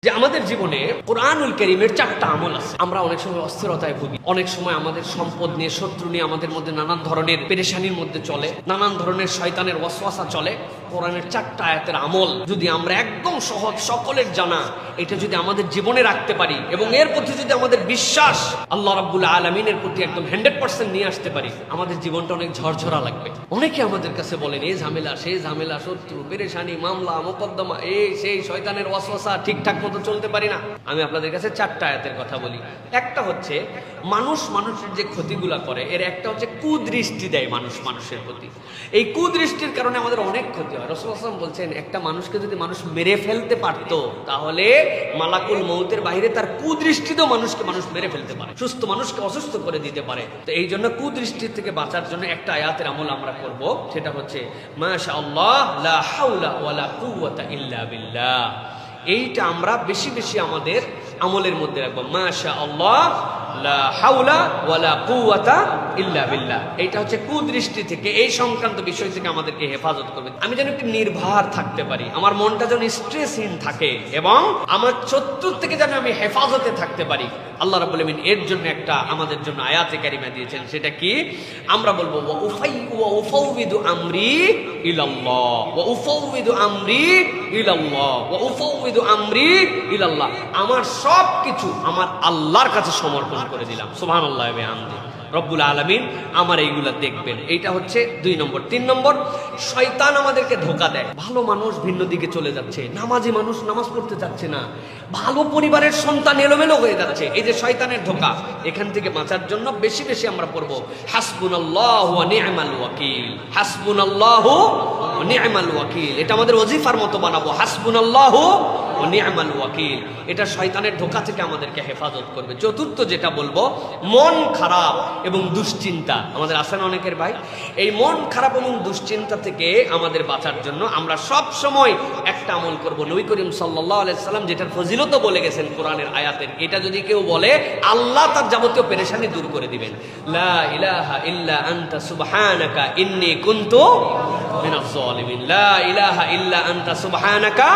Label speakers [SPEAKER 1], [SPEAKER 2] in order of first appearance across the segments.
[SPEAKER 1] যে আমাদের জীবনে কোরআনুল কারীমের 4টা আমল আছে। আমরা অনেক সময় অস্থিরতায় ভুগি, অনেক সময় আমাদের সম্পদ নিয়ে, শত্রু নিয়ে আমাদের মধ্যে নানান ধরনের পেরেশানির মধ্যে চলে, নানান ধরনের শয়তানের ওয়াসওয়াসা চলে। কোরআনের 4টা আয়াতের আমল যদি আমরা একদম সহজ, সকলের জানা, এটা যদি আমাদের জীবনে রাখতে পারি এবং এর প্রতি যদি আমাদের বিশ্বাস আল্লাহ রাব্বুল আলামিনের প্রতি একদম 100% নিয়ে আসতে পারি, আমাদের জীবনটা অনেক ঝরঝরা লাগবে। অনেকে আমাদের কাছে বলেন এই ঝামেলা, সেই ঝামেলা, শত্রু, পেরেশানি, মামলা, মোকদ্দমা, এই সেই শয়তানের ওয়াসওয়াসা, ঠিকঠাক মতো চলতে পারি না। আমি আপনাদের কাছে 4টা আয়াতের কথা বলি। একটা হচ্ছে মানুষের যে ক্ষতিগুলা করে, এর একটা হচ্ছে কুদৃষ্টি দেয় মানুষের প্রতি। এই কুদৃষ্টির কারণে আমাদের অনেক ক্ষতি হয়। রাসূলুল্লাহ সাল্লাল্লাহু আলাইহি ওয়াসাল্লাম বলছেন, একটা মানুষকে যদি মানুষ মেরে ফেলতে পারতো, তাহলে মালাকুল মউতের বাইরে তার কুদৃষ্টিতেও মানুষ মেরে ফেলতে পারে, সুস্থ মানুষকে অসুস্থ করে দিতে পারে। তো এই জন্য কুদৃষ্টির থেকে বাঁচার জন্য একটা আয়াতের আমল আমরা করব, সেটা হচ্ছে মাশাআল্লাহ লা হাওলা ওয়ালা কুওয়াতা ইল্লা বিল্লাহ। এইটা আমরা বেশি বেশি আমাদের আমলের মধ্যে রাখবো। মাশাআল্লাহ লা হাওলা ওয়ালা কুওয়াতা ইল্লা বিল্লাহ। এইটা হচ্ছে কুদৃষ্টি থেকে, এই সংক্রান্ত বিষয় থেকে আমাদেরকে হেফাজত করবে। আমি যেন একটু নির্ভর থাকতে পারি, আমার মনটা যেন স্ট্রেসহীন থাকে এবং আমার শত্রুর থেকে যেন আমি হেফাজতে থাকতে পারি। আল্লাহ রাব্বুল আলামিন এর জন্য একটা আমাদের জন্য আয়াতে কারিমা দিয়েছেন। সেটা কি? আমরা বলবো ওয়া উফাউযিদু আমরি ইলাল্লাহ, ওয়া উফাউযিদু আমরি ইলাল্লাহ, ওয়া উফাউযিদু আমরি ইলাল্লাহ। আমার সব কিছু আমার আল্লাহর কাছে সমর্পণ করে দিলাম। সুবহানাল্লাহি ওয়া বিহামদিহি। রব্বুল আলামিন আমার এইগুলা দেখবেন। এইটা হচ্ছে 2 নম্বর। 3 নম্বর, শয়তান আমাদেরকে ধোঁকা দেয়। ভালো মানুষ ভিন্ন দিকে চলে যাচ্ছে, নামাজি মানুষ নামাজ পড়তে যাচ্ছে না, ভালো পরিবারের সন্তান এলোমেলো হয়ে যাচ্ছে। এই যে শয়তানের ধোঁকা, এখান থেকে বাঁচার জন্য বেশি বেশি আমরা পড়ব হাসবুনাল্লাহু ওয়া নি'মাল ওয়াকিল, হাসবুনাল্লাহু ওয়া নি'মাল ওয়াকিল। এটা আমাদের ওয়াজিফার মতো বানাবো, হাসবুনাল্লাহু ওয়া নি'মাল ওয়াকিল। এটা শয়তানের ধোঁকা থেকে আমাদেরকে হেফাজত করবে। চতুর্থ যেটা বলবো, মন খারাপ এবং দুশ্চিন্তা। আমাদের আছেন অনেকের ভাই, এই মন খারাপ এবং দুশ্চিন্তা থেকে আমাদের বাঁচার জন্য আমরা সব সময় একটা আমল করব। নবী করিম সাল্লাল্লাহু আলাইহি সাল্লাম যেটার ফজিলত বলে গেছেন কোরআনের আয়াতের, এটা যদি কেউ বলে, আল্লাহ তার যাবতীয় পেরেশানি দূর করে দিবেন। লা ইলাহা ইল্লা আনতা সুবহানাকা ইন্নী কুনতু মিনাজ জালিমিন, লা ইলাহা ইল্লা আনতা সুবহানাকা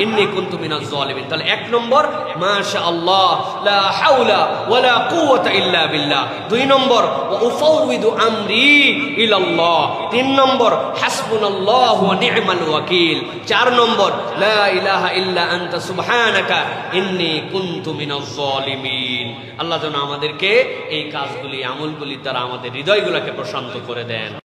[SPEAKER 1] ইন্নী কুনতু মিনাজ জালিমিন। তাহলে 1 নম্বর মাশাআল্লাহ লা হাওলা ওয়ালা কুওয়াতা ইল্লা বিল্লাহ। 2 নম্বর ওয়া উফাউযিদু আমরি ইলাল্লাহ। 3 নম্বর হাসবুনাল্লাহু ওয়া নি'মাল ওয়াকিল। 4 নম্বর লা ইলাহা ইল্লা আনতা সুবহানাকা ইন্নী কুনতু মিনাজ জালিমিন। আল্লাহ যেন আমাদেরকে এই কাজগুলি, আমলগুলি দ্বারা আমাদের হৃদয়গুলোকে প্রশান্ত করে দেন।